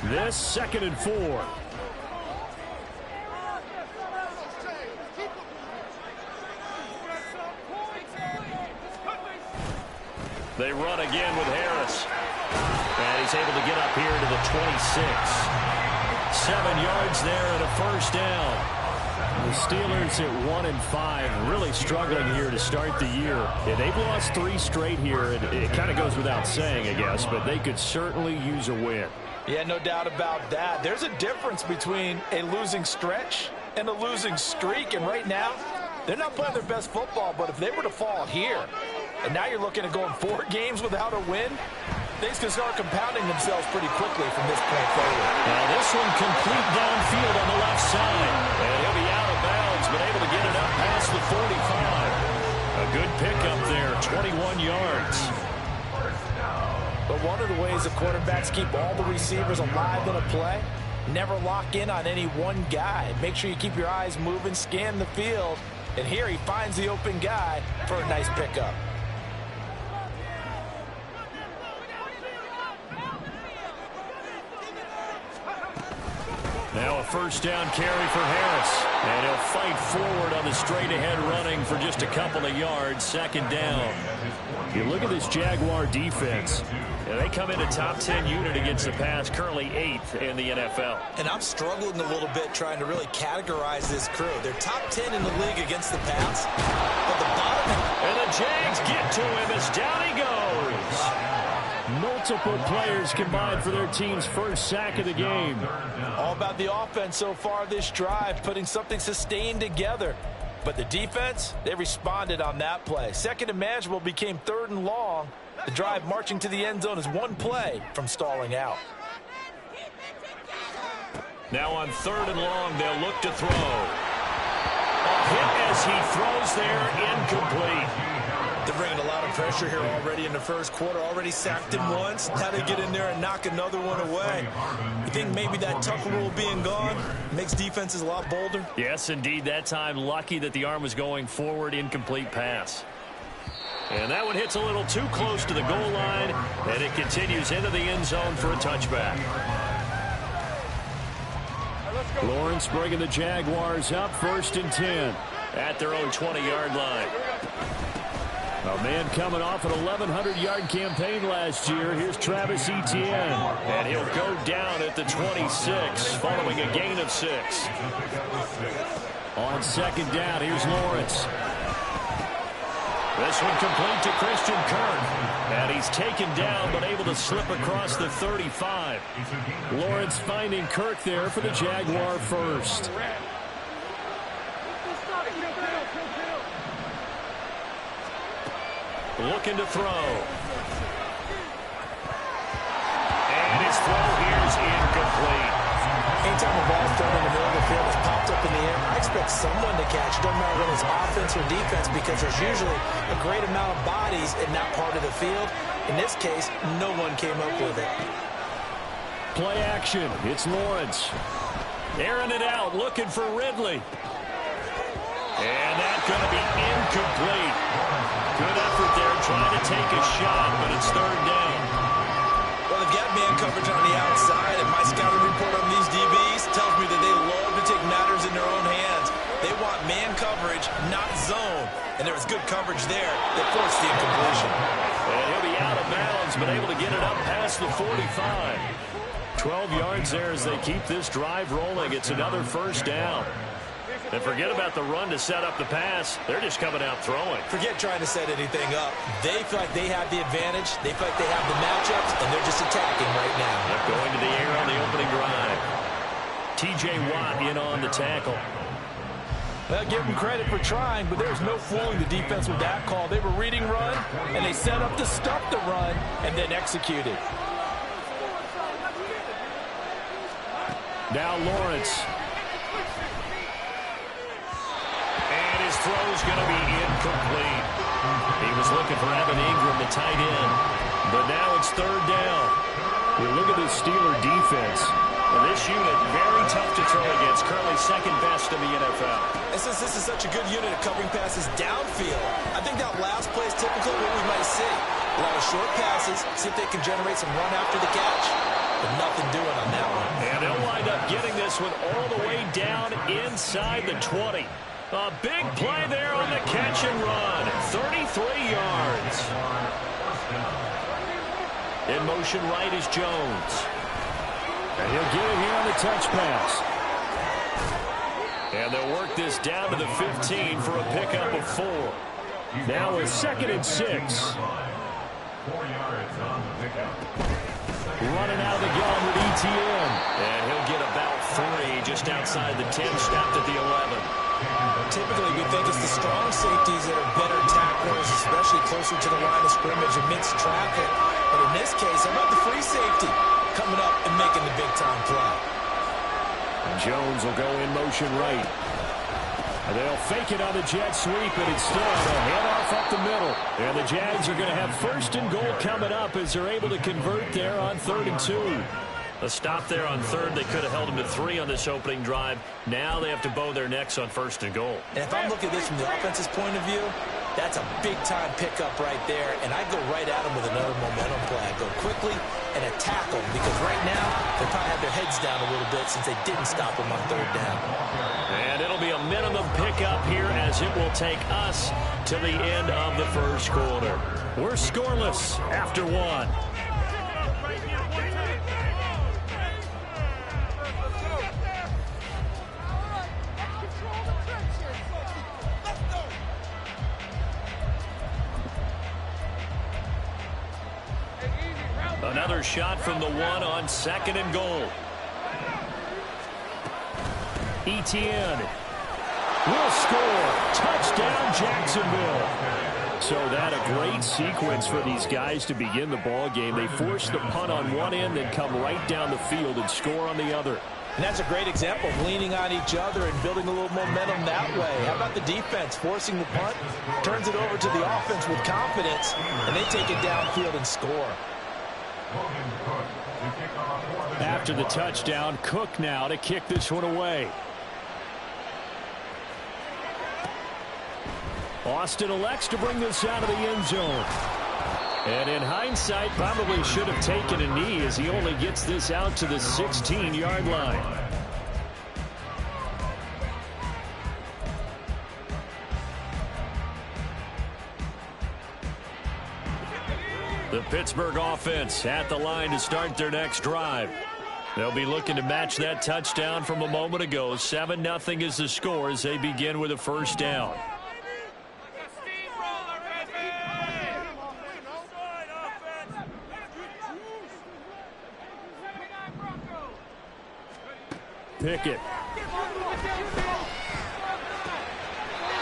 This 2nd and 4. They run again with Harris. And he's able to get up here to the 26. 7 yards there and a first down. The Steelers at 1-5, really struggling here to start the year. Yeah, they've lost 3 straight here, and it kind of goes without saying, I guess, but they could certainly use a win. Yeah, no doubt about that. There's a difference between a losing stretch and a losing streak, and right now, they're not playing their best football, but if they were to fall here, and now you're looking at going 4 games without a win, things can start compounding themselves pretty quickly from this point forward. Now this one complete downfield on the left side. And he'll be out of bounds, but able to get it up past the 45. A good pickup there, 21 yards. But one of the ways the quarterbacks keep all the receivers alive in a play, never lock in on any one guy. Make sure you keep your eyes moving, scan the field, and here he finds the open guy for a nice pickup. Now a first down carry for Harris. And he'll fight forward on the straight-ahead running for just a couple of yards. 2nd down. You look at this Jaguar defense. They come in a top 10 unit against the pass, currently 8th in the NFL. And I'm struggling a little bit trying to really categorize this crew. They're top 10 in the league against the pass. But the bottom... And the Jags get to him as down he goes. Multiple players combined for their team's first sack of the game. All about the offense so far this drive, putting something sustained together. But the defense, they responded on that play. 2nd and manageable became 3rd and long. The drive marching to the end zone is 1 play from stalling out. Now on 3rd and long, they'll look to throw. A hit as he throws there, incomplete. They're bringing a lot of pressure here already in the first quarter. Already sacked him once. Now they get in there and knock another one away. You think maybe that tuck rule being gone makes defenses a lot bolder? Yes, indeed. That time, lucky that the arm was going forward. Incomplete pass. And that one hits a little too close to the goal line, and it continues into the end zone for a touchback. Lawrence bringing the Jaguars up 1st and 10 at their own 20-yard line. A man coming off an 1,100-yard campaign last year. Here's Travis Etienne. And he'll go down at the 26 following a gain of 6. On 2nd down, here's Lawrence. This one complete to Christian Kirk. And he's taken down but able to slip across the 35. Lawrence finding Kirk there for the Jaguar first. Looking to throw. And his throw here is incomplete. Anytime a ball's thrown in the middle of the field, it's popped up in the air, I expect someone to catch it. Doesn't matter whether it's offense or defense, because there's usually a great amount of bodies in that part of the field. In this case, no one came up with it. Play action. It's Lawrence. Airing it out, looking for Ridley. And that's going to be incomplete. Good effort there, trying to take a shot, but it's 3rd down. Well, they've got man coverage on the outside, and my scouting report on these DBs tells me that they love to take matters in their own hands. They want man coverage, not zone. And there was good coverage there that forced the incompletion. And he'll be out of bounds, but able to get it up past the 45. 12 yards there as they keep this drive rolling. It's another first down. And forget about the run to set up the pass. They're just coming out throwing. Forget trying to set anything up. They feel like they have the advantage. They feel like they have the matchups, and they're just attacking right now. Yep, going to the air on the opening drive. T.J. Watt in on the tackle. Well, give them credit for trying, but there was no fooling the defense with that call. They were reading run, and they set up to stop the run, and then executed. Now Lawrence. And his throw's going to be incomplete. He was looking for Evan Ingram, the tight end. But now it's 3rd down. You look at this Steeler defense. And this unit, very tough to throw against. Currently 2nd best in the NFL. And since this is such a good unit of covering passes downfield, I think that last play is typical of what we might see. A lot of short passes, see if they can generate some run after the catch. But nothing doing on that one. getting this one all the way down inside the 20. A big play there on the catch and run. 33 yards. In motion right is Jones. And he'll get it here on the touch pass. And they'll work this down to the 15 for a pickup of 4. Now a 2nd and 6. Running out of the gun with ETN. And he'll get about 3 just outside the 10, stopped at the 11. Typically, we think it's the strong safeties that are better tacklers, especially closer to the line of scrimmage amidst traffic. But in this case, how about the free safety coming up and making the big-time play? Jones will go in motion right. And they'll fake it on the jet sweep, and instead they'll hand off up the middle. And the Jags are going to have 1st and goal coming up as they're able to convert there on 3rd and 2. A stop there on 3rd. They could have held them to 3 on this opening drive. Now they have to bow their necks on 1st and goal. And if I'm looking at this from the offense's point of view, that's a big-time pickup right there. And I go right at them with another momentum play. I go quickly and attack them because right now they probably have their heads down a little bit since they didn't stop them on 3rd down. And it'll be a minimum pickup here as it will take us to the end of the 1st quarter. We're scoreless after 1. Another shot from the 1 on 2nd and goal. ETN will score. Touchdown, Jacksonville. So that a great sequence for these guys to begin the ball game. They force the punt on one end, then come right down the field and score on the other. And that's a great example of leaning on each other and building a little momentum that way. How about the defense forcing the punt, turns it over to the offense with confidence, and they take it downfield and score. After the touchdown, Cook now to kick this one away. Austin elects to bring this out of the end zone. And in hindsight, probably should have taken a knee as he only gets this out to the 16-yard line. The Pittsburgh offense at the line to start their next drive. They'll be looking to match that touchdown from a moment ago. 7-0 is the score as they begin with a 1st down. Pickett.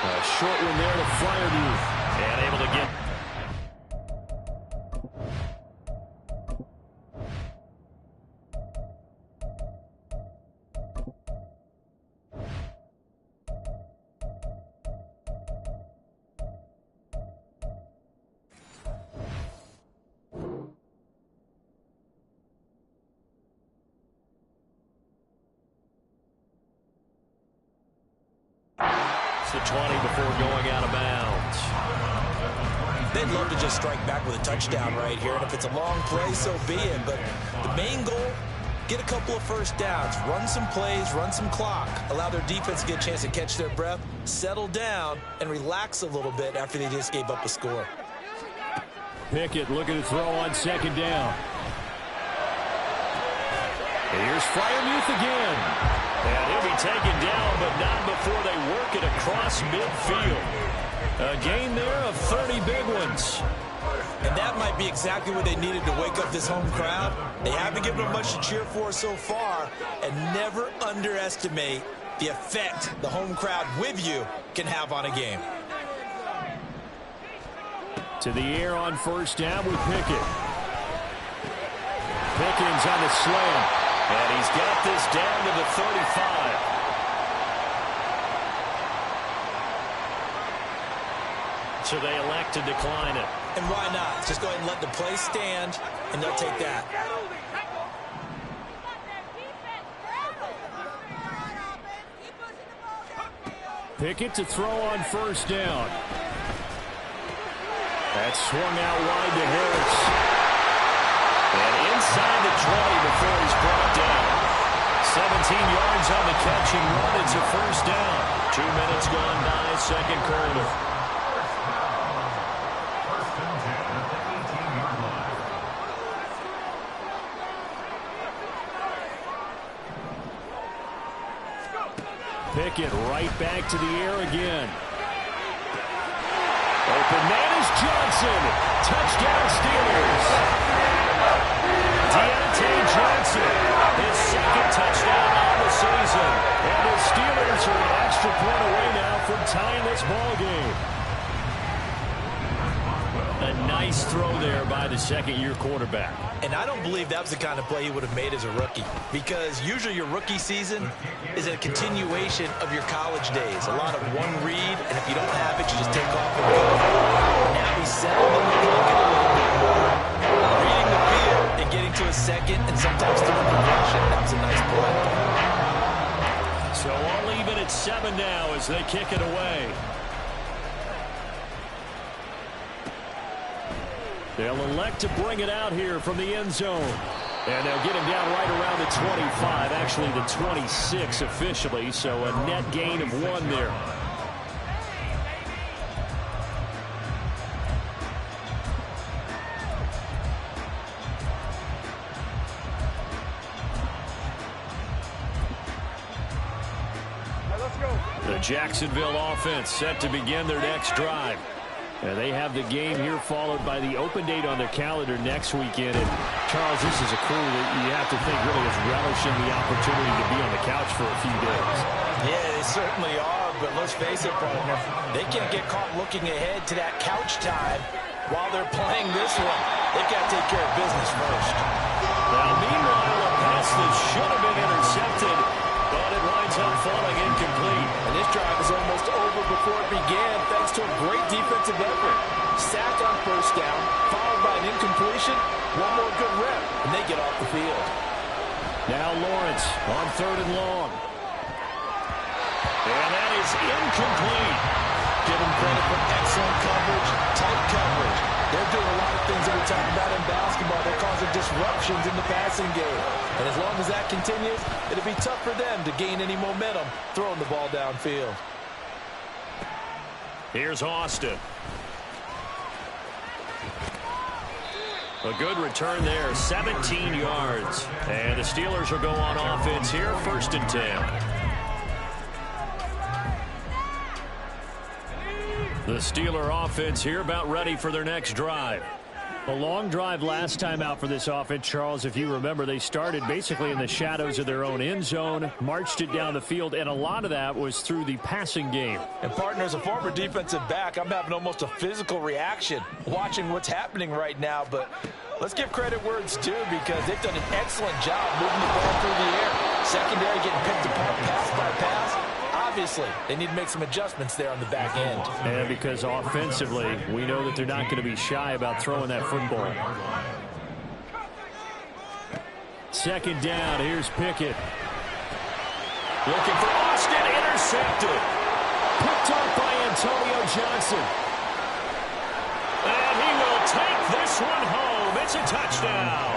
A short one there to Freiermuth. And able to get... the 20 before going out of bounds. They'd love to just strike back with a touchdown right here, and if it's a long play, so be it. But the main goal, get a couple of 1st downs, run some plays, run some clock, allow their defense to get a chance to catch their breath, settle down, and relax a little bit after they just gave up a score. Pickett looking to throw on 2nd down. And here's Freiermuth again. And he'll be taken down, but not before they work it across midfield. A gain there of 30 big ones. And that might be exactly what they needed to wake up this home crowd. They haven't given them much to cheer for so far, and never underestimate the effect the home crowd with you can have on a game. To the air on 1st down with Pickett. Pickens on the slam. And he's got this down to the 35. So they elect to decline it. And why not? Just go ahead and let the play stand, and they'll take that. Pickett to throw on 1st down. That's swung out wide to Harris. And inside the 20 before he's brought down. 7 yards on the catch and run. It's a first down. 2 minutes gone by, second quarter. Pickett right back to the air again. Open man is Johnson. Touchdown Steelers. Deontay Johnson, his second touchdown on the season. And the Steelers are an extra point away now from tying this ball game. A nice throw there by the second-year quarterback. And I don't believe that was the kind of play he would have made as a rookie, because usually your rookie season is a continuation of your college days. A lot of one read, and if you don't have it, you just take off and go. Now he's settled in the pocket a little bit more, reading the field and getting to a second and sometimes throwing progression. That was a nice play. So all even at 7 now as they kick it away. They'll elect to bring it out here from the end zone. And they'll get him down right around the 25, actually the 26 officially, so a net gain of 1 there. The Jacksonville offense set to begin their next drive. They have the game here followed by the open date on their calendar next weekend. And Charles, this is a crew that you have to think really is relishing the opportunity to be on the couch for a few days. Yeah, they certainly are, but let's face it, partner, they can't get caught looking ahead to that couch time while they're playing this one. They've got to take care of business first. Now, meanwhile, a pass that should have been intercepted, but it winds up falling incomplete. And this drive is almost over before it began, thanks to a great defensive effort. Sack on first down, followed by an incompletion, one more good rep, and they get off the field. Now Lawrence on 3rd and long. And that is incomplete. Give them credit for excellent coverage, tight coverage. They're doing a lot of things that we talk about in basketball. They're causing disruptions in the passing game. And as long as that continues, it'll be tough for them to gain any momentum throwing the ball downfield. Here's Austin. A good return there, 17 yards. And the Steelers will go on offense here, 1st and 10. The Steeler offense here about ready for their next drive. A long drive last time out for this offense, Charles. If you remember, they started basically in the shadows of their own end zone, marched it down the field, and a lot of that was through the passing game. And, partner, as a former defensive back, I'm having almost a physical reaction watching what's happening right now. But let's give credit where it's due, because they've done an excellent job moving the ball through the air. Secondary getting picked apart pass by pass. Obviously, they need to make some adjustments there on the back end. And because offensively, we know that they're not going to be shy about throwing that football. 2nd down, here's Pickett. Looking for Austin, intercepted. Picked up by Antonio Johnson. And he will take this one home. It's a touchdown.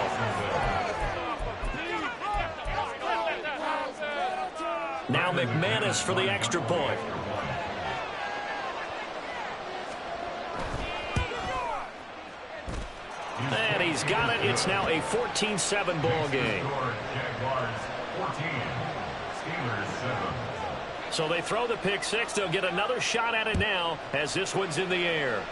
Now McManus for the extra point. And he's got it. It's now a 14-7 ball game. So they throw the pick six. They'll get another shot at it now as this one's in the air.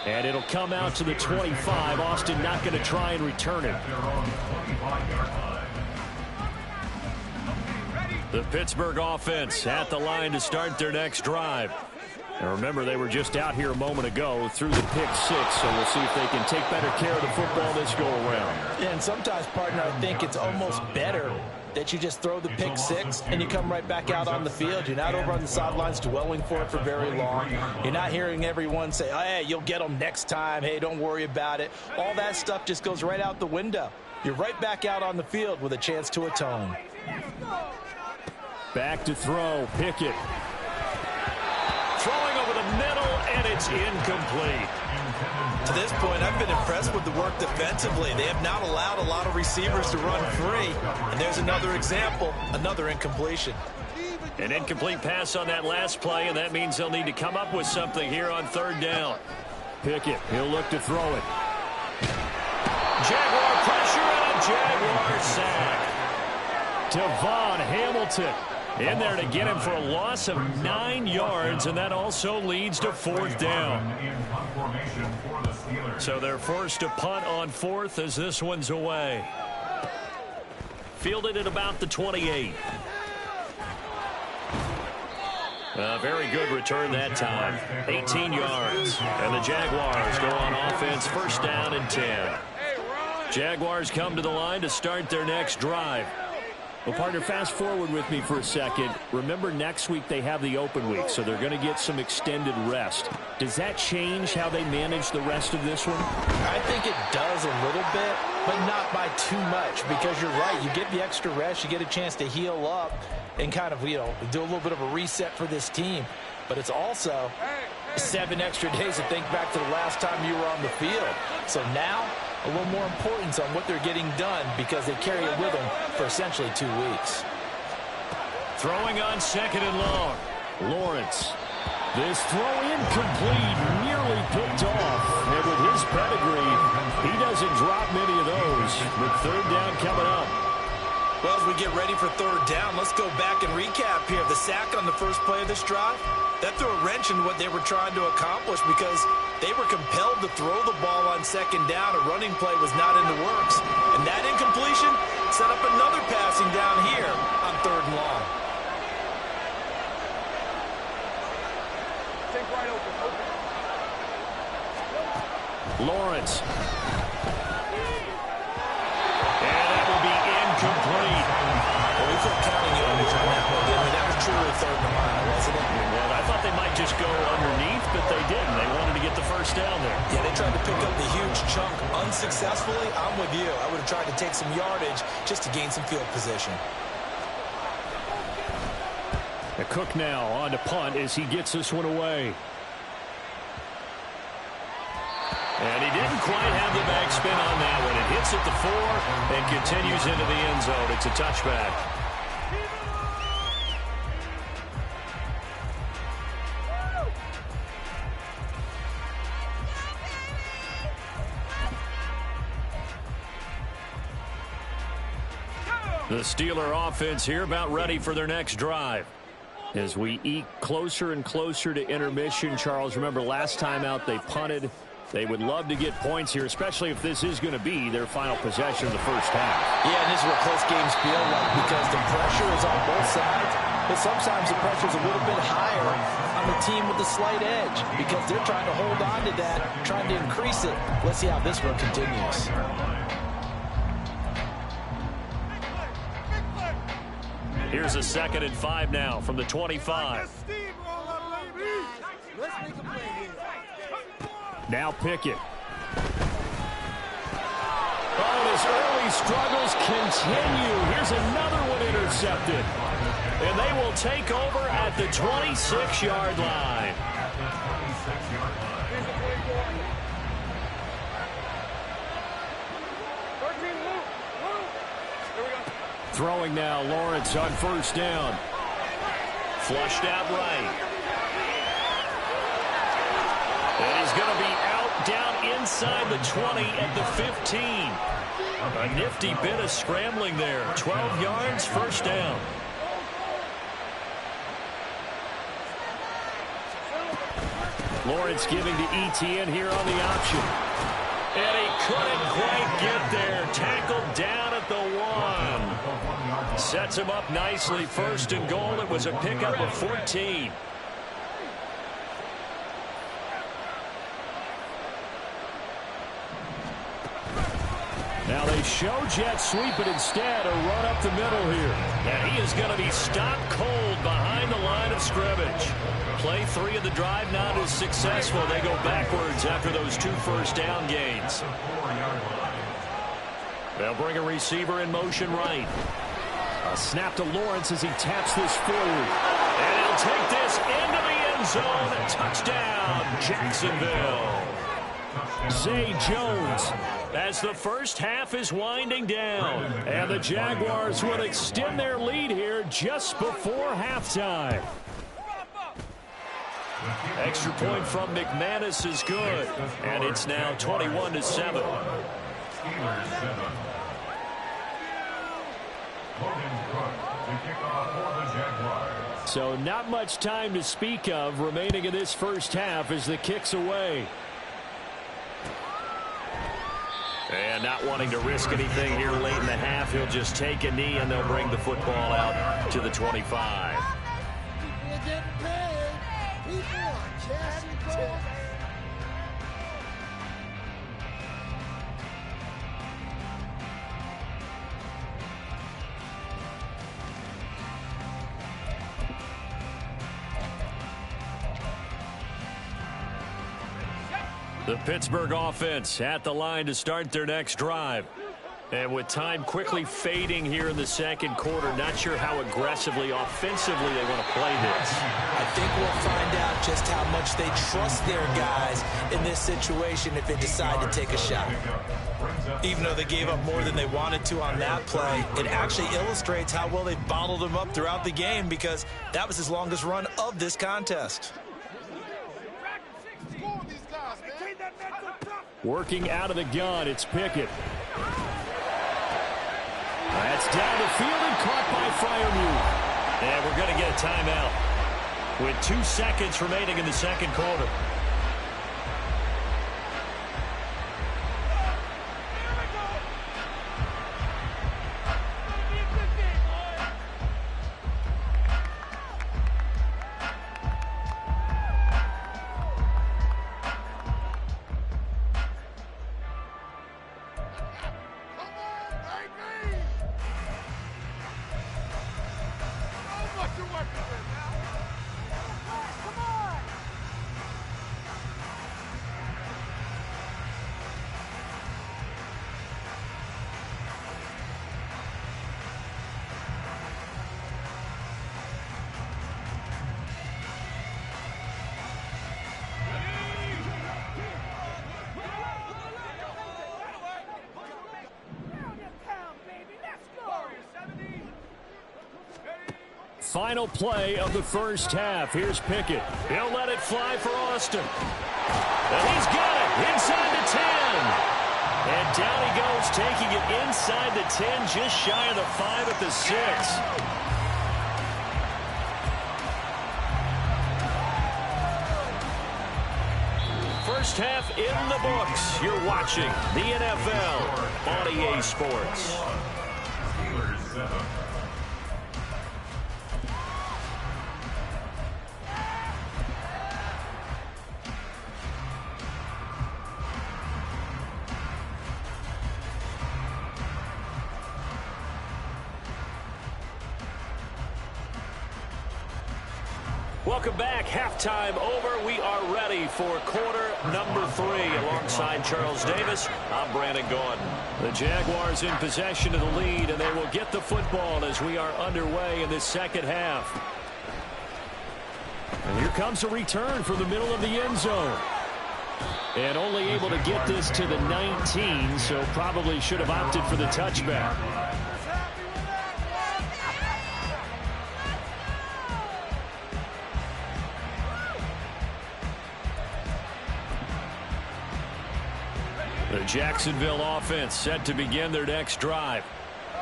And it'll come out to the 25. Austin not going to try and return it. The Pittsburgh offense at the line to start their next drive. And remember, they were just out here a moment ago through the pick six, so we'll see if they can take better care of the football this go-around. Yeah, and sometimes, partner, I think it's almost better that you just throw the pick six and you come right back out on the field. You're not over on the sidelines dwelling for it for very long. You're not hearing everyone say, oh, hey, you'll get them next time. Hey, don't worry about it. All that stuff just goes right out the window. You're right back out on the field with a chance to atone. Back to throw, Pickett. Throwing over the middle, and it's It's incomplete. To this point, I've been impressed with the work defensively. They have not allowed a lot of receivers to run free. And there's another example, another incompletion. An incomplete pass on that last play, and that means they'll need to come up with something here on third down. Pickett, he'll look to throw it. Jaguar pressure and a Jaguar sack. Devon Hamilton in there to get him for a loss of 9 yards, and that also leads to fourth down. So they're forced to punt on fourth as this one's away. Fielded at about the 28. A very good return that time. 18 yards. And the Jaguars go on offense, first down and 10. Jaguars come to the line to start their next drive. Well, partner, fast forward with me for a second. Remember, next week they have the open week, so they're going to get some extended rest. Does that change how they manage the rest of this one? I think it does a little bit, but not by too much, because you're right. You get the extra rest, you get a chance to heal up and kind of, do a little bit of a reset for this team. But it's also 7 extra days to think back to the last time you were on the field. So now, a little more importance on what they're getting done because they carry it with them for essentially 2 weeks. Throwing on second and long. Lawrence. This throw incomplete, nearly picked off. And with his pedigree, he doesn't drop many of those. With third down coming up. Well, as we get ready for third down, let's go back and recap here. The sack on the first play of this drive, that threw a wrench in what they were trying to accomplish because they were compelled to throw the ball on second down. A running play was not in the works. And that incompletion set up another passing down here on third and long. Take right open. Lawrence. And that will be incomplete. Well, we took counting yardage on that one, didn't we? That was truly third and mile, wasn't it? Well, I thought they might just go underneath, but they didn't. They wanted to get the first down there. Yeah, they tried to pick up the huge chunk unsuccessfully. I'm with you. I would have tried to take some yardage just to gain some field position. Cook now on to punt as he gets this one away. And he didn't quite have the backspin on that one. It hits at the 4 and continues into the end zone. It's a touchback. The Steeler offense here about ready for their next drive. As we eke closer and closer to intermission, Charles, remember last time out they punted. They would love to get points here, especially if this is going to be their final possession of the first half. Yeah, and this is what close games feel like because the pressure is on both sides, but sometimes the pressure is a little bit higher on the team with the slight edge because they're trying to hold on to that, trying to increase it. Let's see how this one continues. Here's a 2nd and 5 now from the 25. Now Pickett. Oh, his early struggles continue. Here's another one intercepted. And they will take over at the 26-yard line. Throwing now, Lawrence on first down. Flushed out right. And he's going to be out down inside the 20 at the 15. A nifty bit of scrambling there. 12 yards, first down. Lawrence giving to Etienne here on the option. And he couldn't quite get there. Tackled down at the 1. Sets him up nicely. First and goal. It was a pickup of 14. Now they show jet sweep, but instead a run up the middle here. And he is going to be stopped cold behind the line of scrimmage. Play 3 of the drive not as successful. They go backwards after those 2 first down gains. They'll bring a receiver in motion right. A snap to Lawrence as he taps this forward. And he'll take this into the end end zone. Touchdown, Jacksonville. Zay Jones as the first half is winding down. And the Jaguars will extend their lead here just before halftime. Extra point from McManus is good. And it's now 21-7. So not much time to speak of remaining in this first half as the kick's away. And not wanting to risk anything here late in the half, he'll just take a knee and they'll bring the football out to the 25. The Pittsburgh offense at the line to start their next drive. And with time quickly fading here in the second quarter, not sure how aggressively, offensively they want to play this. I think we'll find out just how much they trust their guys in this situation if they decide to take a shot. Even though they gave up more than they wanted to on that play, it actually illustrates how well they've bottled them up throughout the game because that was his longest run of this contest. Working out of the gun, it's Pickett. That's down the field and caught by Freiermuth. And we're going to get a timeout with 2 seconds remaining in the second quarter. Final play of the first half. Here's Pickett. He'll let it fly for Austin. And he's got it inside the 10. And down he goes, taking it inside the 10, just shy of the 5 at the 6. First half in the books. You're watching the NFL on EA Sports. Welcome back. Halftime over. We are ready for quarter number 3. Alongside Charles Davis, I'm Brandon Gordon. The Jaguars in possession of the lead, and they will get the football as we are underway in this second half. And here comes a return from the middle of the end zone. And only able to get this to the 19, so probably should have opted for the touchback. The Jacksonville offense set to begin their next drive.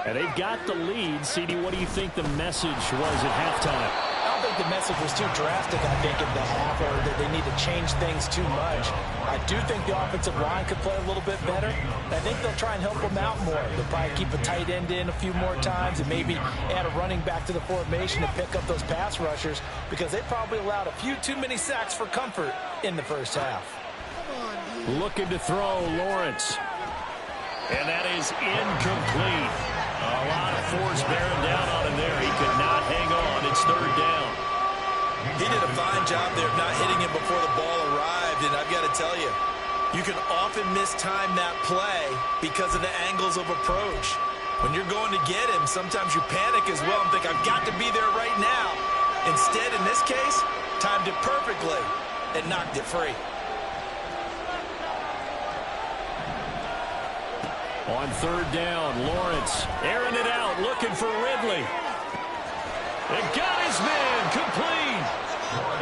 And they've got the lead. CD, what do you think the message was at halftime? I don't think the message was too drastic, I think, in the half, or that they need to change things too much. I do think the offensive line could play a little bit better. I think they'll try and help them out more. They'll probably keep a tight end in a few more times and maybe add a running back to the formation to pick up those pass rushers because they probably allowed a few too many sacks for comfort in the first half. Looking to throw, Lawrence. And that is incomplete. A lot of force bearing down on him there. He could not hang on. It's third down. He did a fine job there of not hitting him before the ball arrived, and I've got to tell you, you can often mistime that play because of the angles of approach. When you're going to get him, sometimes you panic as well and think, I've got to be there right now. Instead, in this case, timed it perfectly, and knocked it free. On third down, Lawrence airing it out, looking for Ridley. It got his man complete.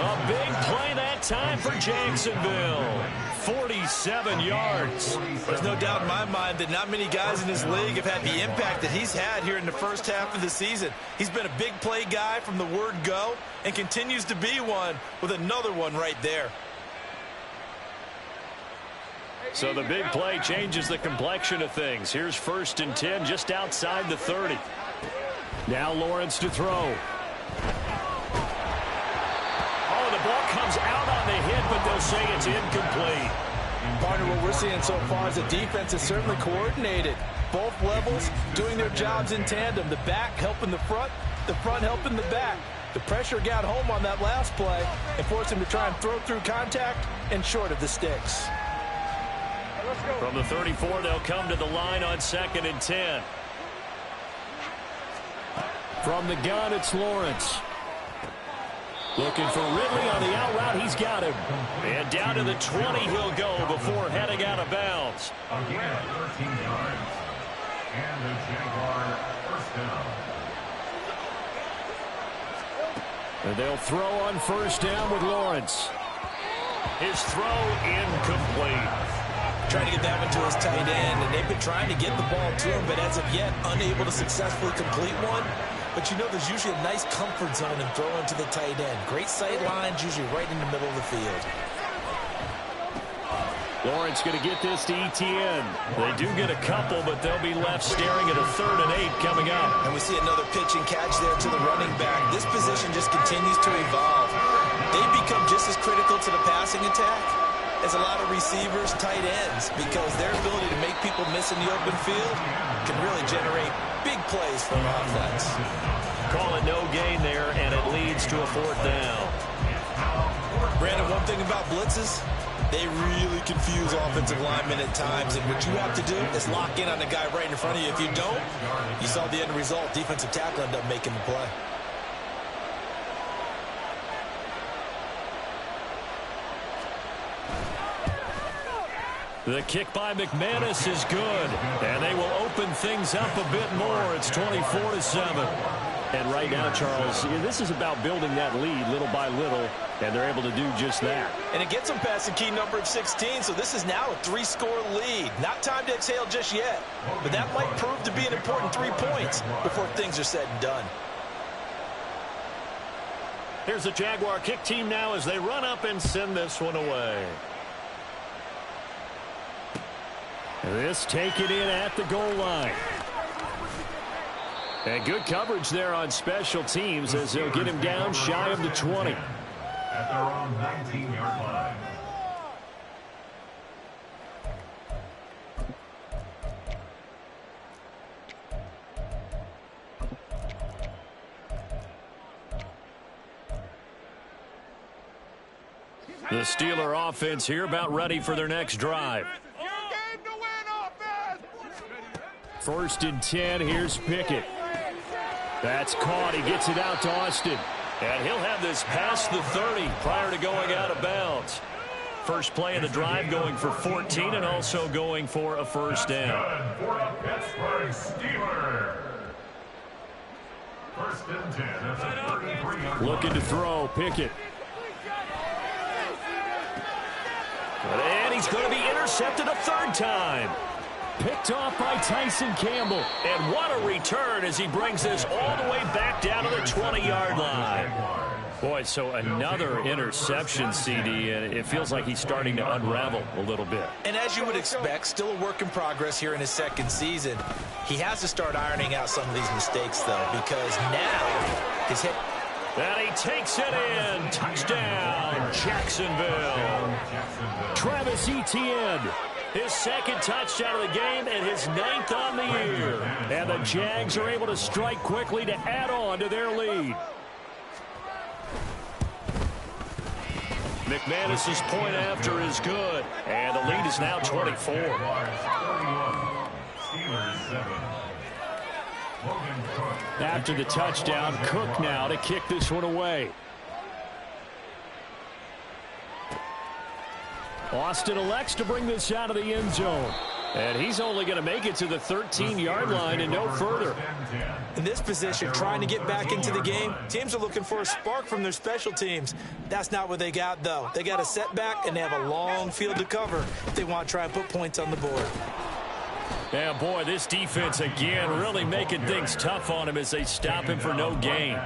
A big play that time for Jacksonville. 47 yards. There's no doubt in my mind that not many guys in this league have had the impact that he's had here in the first half of the season. He's been a big play guy from the word go and continues to be one with another one right there. So the big play changes the complexion of things. Here's 1st and 10 just outside the 30. Now Lawrence to throw. Oh, the ball comes out on the hit, but they'll say it's incomplete. Partner, what we're seeing so far is the defense is certainly coordinated. Both levels doing their jobs in tandem. The back helping the front helping the back. The pressure got home on that last play and forced him to try and throw through contact and short of the sticks. From the 34, they'll come to the line on 2nd and 10. From the gun, it's Lawrence. Looking for Ridley on the out route. He's got him. And down to the 20 he'll go before heading out of bounds. Again, 13 yards. And the Jaguar first down. And they'll throw on 1st down with Lawrence. His throw incomplete. Trying to get that one to his tight end, and they've been trying to get the ball to him, but as of yet, unable to successfully complete one. But you know there's usually a nice comfort zone in throwing to the tight end. Great sight lines, usually right in the middle of the field. Lawrence going to get this to Etienne. They do get a couple, but they'll be left staring at a 3rd and 8 coming up. And we see another pitch and catch there to the running back. This position just continues to evolve. They become just as critical to the passing attack as a lot of receivers, tight ends, because their ability to make people miss in the open field can really generate big plays for an offense. Call it no gain there, and it leads to a 4th down. Brandon, one thing about blitzes, they really confuse offensive linemen at times, and what you have to do is lock in on the guy right in front of you. If you don't, you saw the end result. Defensive tackle ended up making the play. The kick by McManus is good, and they will open things up a bit more. It's 24-7. And right now, Charles, this is about building that lead little by little, and they're able to do just that. And it gets them past the key number of 16, so this is now a 3-score lead. Not time to exhale just yet, but that might prove to be an important 3 points before things are said and done. Here's the Jaguar kick team now as they run up and send this one away. This take it in at the goal line. And good coverage there on special teams as they'll get him down shy of the 20. At their own 19-yard line. The Steeler offense here about ready for their next drive. 1st and 10, here's Pickett. That's caught. He gets it out to Austin. And he'll have this past the 30 prior to going out of bounds. First play of the drive going for 14 and also going for a 1st down. For a Pittsburgh Steelers. 1st and 10 at the 33-yard line. Looking to throw, Pickett. And he's going to be intercepted a 3rd time. Picked off by Tyson Campbell. And what a return as he brings this all the way back down to the 20-yard line. Boy, so another interception, CD, and it feels like he's starting to unravel a little bit. And as you would expect, still a work in progress here in his 2nd season. He has to start ironing out some of these mistakes, though, because now his hit. And he takes it in. Touchdown, Jacksonville. Travis Etienne. His 2nd touchdown of the game and his 9th on the year. And the Jags are able to strike quickly to add on to their lead. McManus's point after is good. And the lead is now 24. After the touchdown, Cook now to kick this one away. Austin elects to bring this out of the end zone. And he's only going to make it to the 13-yard line and no further. In this position, trying to get back into the game, teams are looking for a spark from their special teams. That's not what they got, though. They got a setback, and they have a long field to cover if they want to try and put points on the board. Yeah, boy, this defense again really making things tough on him as they stop him for no gain.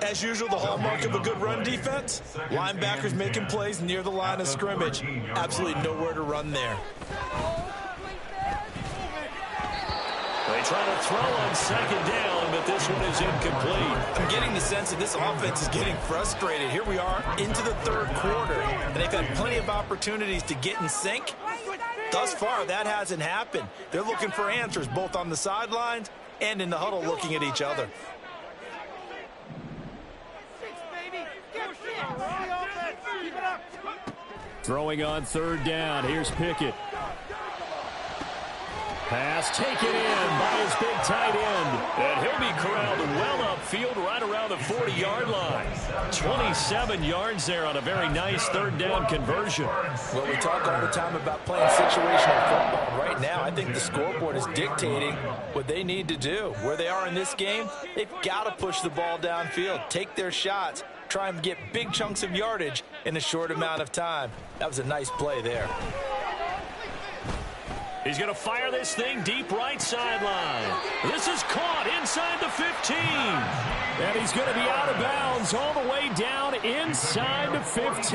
As usual, the hallmark of a good run defense, linebackers making plays near the line of scrimmage. Absolutely nowhere to run there. They try to throw on second down, but this one is incomplete. I'm getting the sense that this offense is getting frustrated. Here we are into the third quarter, and they've had plenty of opportunities to get in sync. Thus far, that hasn't happened. They're looking for answers both on the sidelines and in the huddle looking at each other. Throwing on third down. Here's Pickett. Pass taken in by his big tight end. And he'll be corralled well upfield right around the 40-yard line. 27 yards there on a very nice third down conversion. Well, we talk all the time about playing situational football. Right now, I think the scoreboard is dictating what they need to do. Where they are in this game, they've got to push the ball downfield, take their shots, try and get big chunks of yardage in a short amount of time. That was a nice play there. He's going to fire this thing deep right sideline. This is caught inside the 15. And he's going to be out of bounds all the way down inside the 15.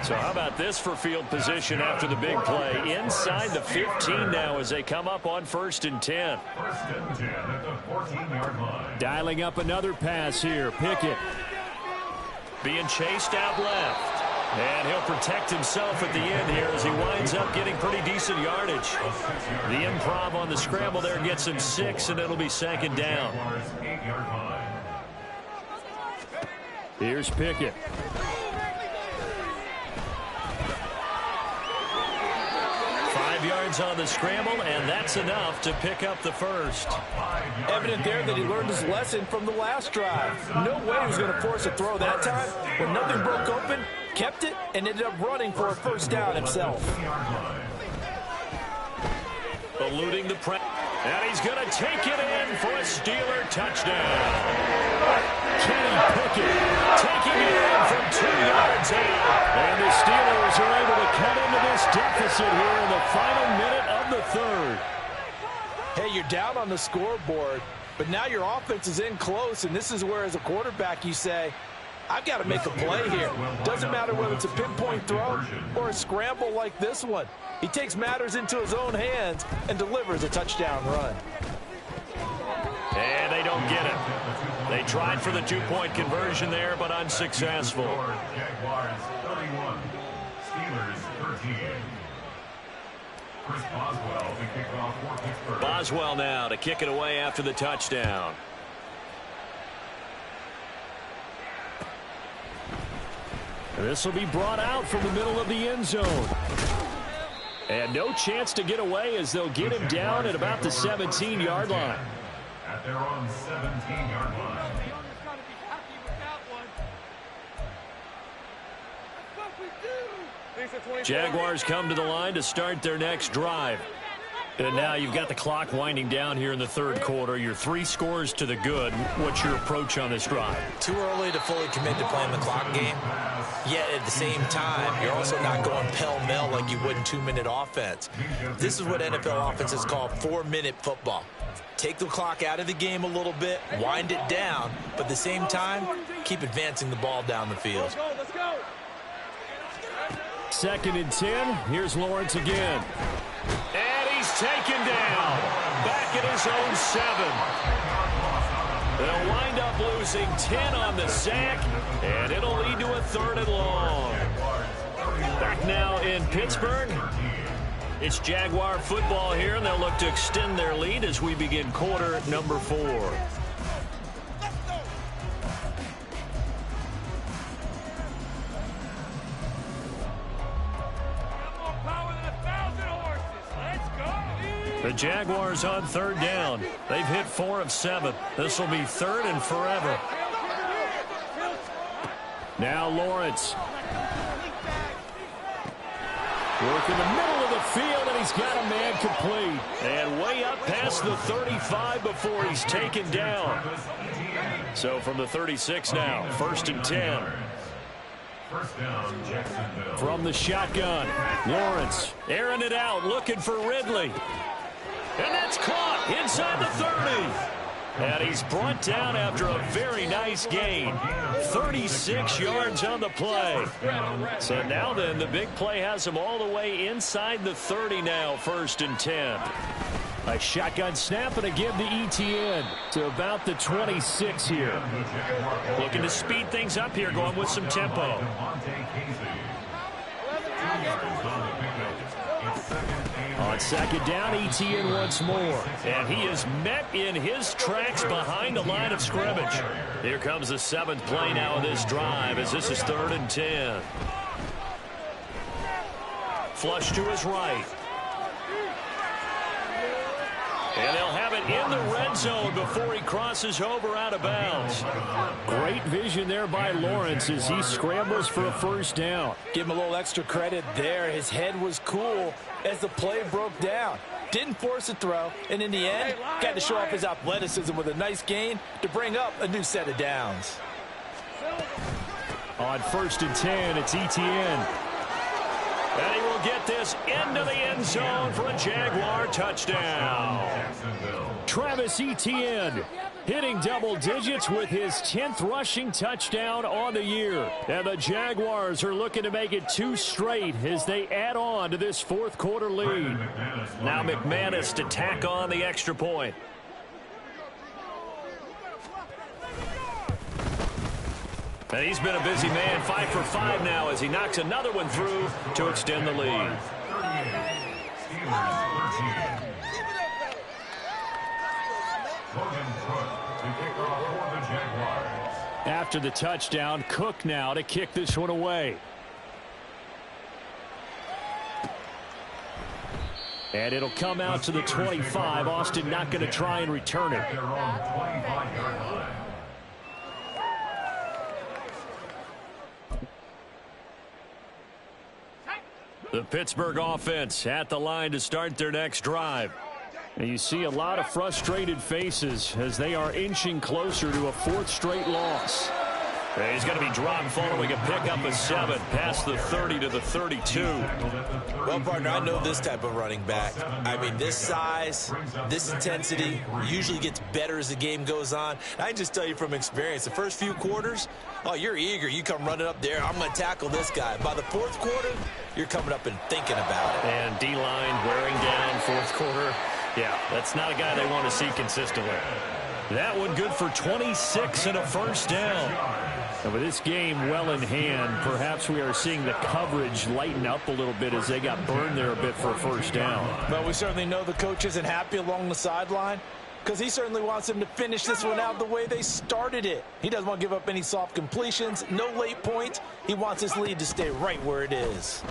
So how about this for field position after the big play? Inside the 15 now as they come up on 1st and 10. First and 10 at the 14-yard line. Dialing up another pass here. Pickett being chased out left. And he'll protect himself at the end here as he winds up getting pretty decent yardage. The improv on the scramble there gets him 6, and it'll be second down. Here's Pickett. Yards on the scramble, and that's enough to pick up the first. Evident there that he learned his lesson from the last drive. No way he was going to force a throw that time. When nothing broke open, kept it, and ended up running for a first down himself. Eluding the press. And he's going to take it in for a Steeler touchdown. Kenny Pickett taking it in from 2 yards out. And the Steelers are able to cut into this deficit here in the final minute of the third. Hey, you're down on the scoreboard, but now your offense is in close, and this is where, as a quarterback, you say, I've got to make a play here. Doesn't matter whether it's a pinpoint throw or a scramble like this one. He takes matters into his own hands and delivers a touchdown run. And they don't get it. They tried for the 2-point conversion there, but unsuccessful. Jaguars 31, Steelers 13. Chris Boswell to kick off for Pittsburgh. Boswell now to kick it away after the touchdown. This will be brought out from the middle of the end zone. And no chance to get away as they'll get him down at about the 17-yard line. At their own 17-yard line. Jaguars come to the line to start their next drive. And now you've got the clock winding down here in the third quarter. You're 3 scores to the good. What's your approach on this drive? Too early to fully commit to playing the clock game. Yet at the same time, you're also not going pell-mell like you would in 2-minute offense. This is what NFL offenses call 4-minute football. Take the clock out of the game a little bit, wind it down, but at the same time, keep advancing the ball down the field. Let's go. 2nd and 10. Here's Lawrence again. And he's taken down. Back at his own 7. They'll wind up losing 10 on the sack, and it'll lead to a 3rd and long. Back now in Pittsburgh. It's Jaguar football here, and they'll look to extend their lead as we begin quarter number 4. The Jaguars on 3rd down. They've hit 4 of 7. This will be 3rd and forever. Now Lawrence. Working the middle of the field, and he's got a man complete. And way up past the 35 before he's taken down. So from the 36 now, 1st and 10. First down, Jacksonville. From the shotgun, Lawrence airing it out, looking for Ridley. And that's caught inside the 30. And he's brought down after a very nice gain. 36 yards on the play. So now then, the big play has him all the way inside the 30 now, 1st and 10. A shotgun snap and a give to ETN to about the 26 here. Looking to speed things up here, going with some tempo. On 2nd down, ETN once more. And he is met in his tracks behind the line of scrimmage. Here comes the 7th play now of this drive as this is 3rd and 10. Flush to his right. And they'll have it in the red zone before he crosses over out of bounds. Great vision there by Lawrence as he scrambles for a 1st down. Give him a little extra credit there. His head was cool as the play broke down. Didn't force a throw, and in the end, got to show off his athleticism with a nice gain to bring up a new set of downs. On 1st and 10, it's ETN. And he will get this into the end zone for a Jaguar touchdown. Travis Etienne hitting double digits with his 10th rushing touchdown on the year. And the Jaguars are looking to make it 2 straight as they add on to this 4th quarter lead. Now McManus to tack on the extra point. And he's been a busy man, 5 for 5 now as he knocks another one through to extend the lead. After the touchdown, Cook now to kick this one away. And it'll come out to the 25. Austin not going to try and return it. The Pittsburgh offense at the line to start their next drive. And you see a lot of frustrated faces as they are inching closer to a 4th straight loss. And he's going to be dropped following a pickup of 7 past the 30 to the 32. Well, partner, I know this type of running back. I mean, this size, this intensity usually gets better as the game goes on. I can just tell you from experience, the first few quarters, oh, you're eager. You come running up there, I'm going to tackle this guy. By the 4th quarter, you're coming up and thinking about it. And D-line wearing down 4th quarter. Yeah, that's not a guy they want to see consistently. That one good for 26 and a 1st down. And with this game well in hand, perhaps we are seeing the coverage lighten up a little bit as they got burned there a bit for a 1st down. Well, we certainly know the coach isn't happy along the sideline because he certainly wants them to finish this one out the way they started it. He doesn't want to give up any soft completions, no late points. He wants his lead to stay right where it is.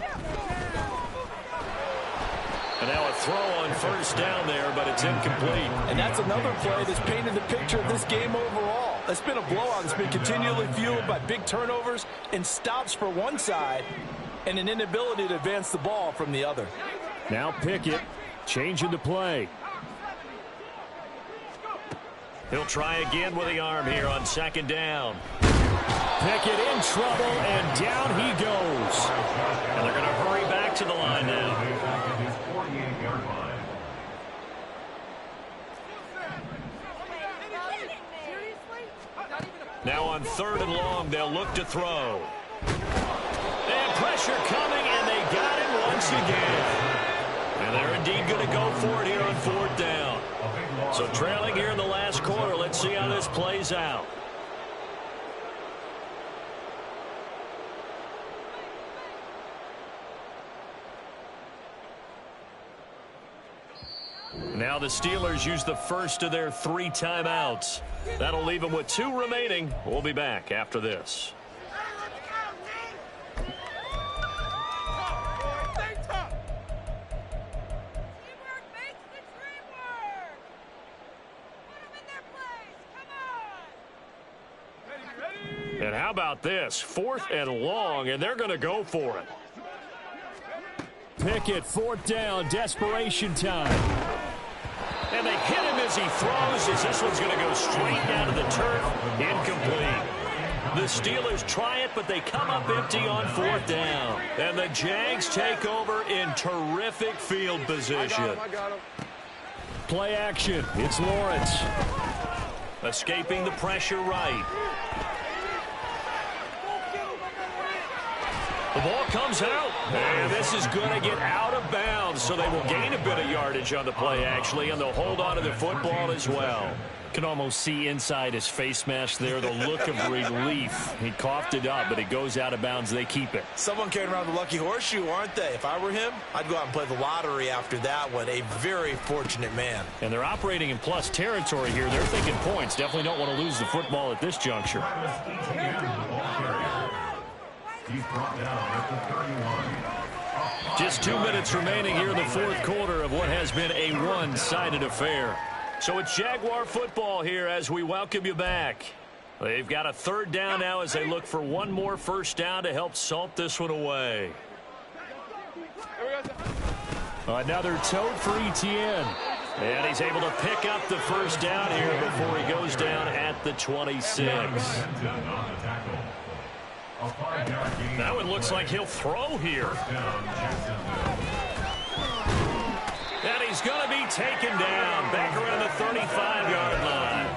And now a throw on 1st down there, but it's incomplete. And that's another play that's painted the picture of this game overall. It's been a blowout that's been continually fueled by big turnovers and stops for one side and an inability to advance the ball from the other. Now Pickett changing the play. He'll try again with the arm here on 2nd down. Pickett in trouble, and down he goes. And they're going to hurry back to the line now. Now on 3rd and long, they'll look to throw. And pressure coming, and they got it once again. And they're indeed going to go for it here on 4th down. So trailing here in the last quarter, let's see how this plays out. Now the Steelers use the first of their 3 timeouts. That'll leave them with 2 remaining. We'll be back after this. And how about this? 4th and long, and they're going to go for it. Pickett, 4th down, desperation time. And they hit him as he throws, as this one's going to go straight down to the turf. Incomplete. The Steelers try it, but they come up empty on 4th down. And the Jags take over in terrific field position. I got him. Play action. It's Lawrence. Escaping the pressure right. The ball comes out, and this is going to get out of bounds, so they will gain a bit of yardage on the play, actually, and they'll hold on to the football as well. Can almost see inside his face mask there the look of relief. He coughed it up, but it goes out of bounds. They keep it. Someone carrying around the lucky horseshoe, aren't they? If I were him, I'd go out and play the lottery after that one. A very fortunate man. And they're operating in plus territory here. They're thinking points. Definitely don't want to lose the football at this juncture. He's brought down at the 31. Just 2 minutes remaining here in the 4th quarter of what has been a one-sided affair. So it's Jaguar football here as we welcome you back. They've got a 3rd down now as they look for one more 1st down to help salt this one away. Another tote for Etienne. And he's able to pick up the 1st down here before he goes down at the 26. That one looks like he'll throw here. And he's going to be taken down back around the 35-yard line.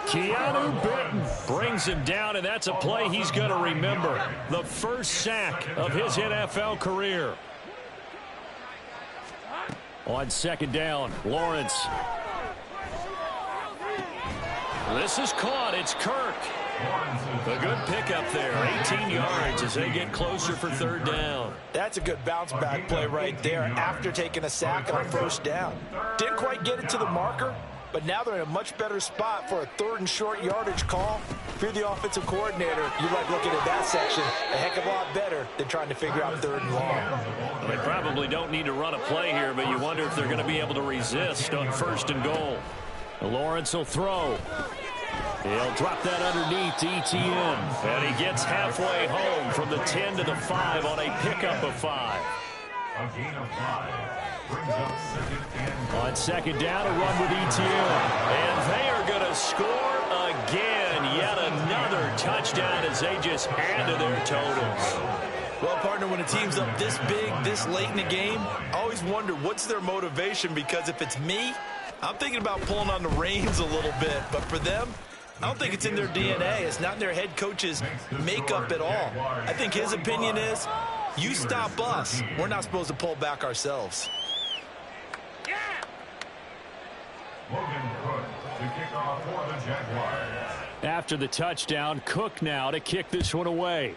Keanu Benton brings him down, and that's a play he's going to remember. The first sack of his NFL career. On 2nd down, Lawrence. This is caught. It's Kirk. A good pickup there. 18 yards as they get closer for 3rd down. That's a good bounce-back play right there after taking a sack on 1st down. Didn't quite get it to the marker, but now they're in a much better spot for a 3rd and short yardage call. If you're the offensive coordinator, you like looking at that section a heck of a lot better than trying to figure out 3rd and long. Well, they probably don't need to run a play here, but you wonder if they're going to be able to resist on 1st and goal. Lawrence will throw. He'll drop that underneath to Etienne. And he gets halfway home from the 10 to the 5 on a pickup of 5. A gain of 5 brings up 2nd and On 2nd down, a run with Etienne. And they are going to score again. Yet another touchdown as they just add to their totals. Well, partner, when a team's up this big, this late in the game, I always wonder what's their motivation, because if it's me, I'm thinking about pulling on the reins a little bit. But for them, I don't think it's in their DNA. It's not in their head coach's makeup at all. I think his opinion is, you stop us. We're not supposed to pull back ourselves. Logan Cook to kick off for the Jaguars. After the touchdown, Cook now to kick this one away.